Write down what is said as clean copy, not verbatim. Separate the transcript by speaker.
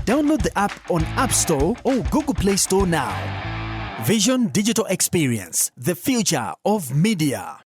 Speaker 1: Download the app on App Store or Google Play Store now. Vision Digital Experience, the future of media.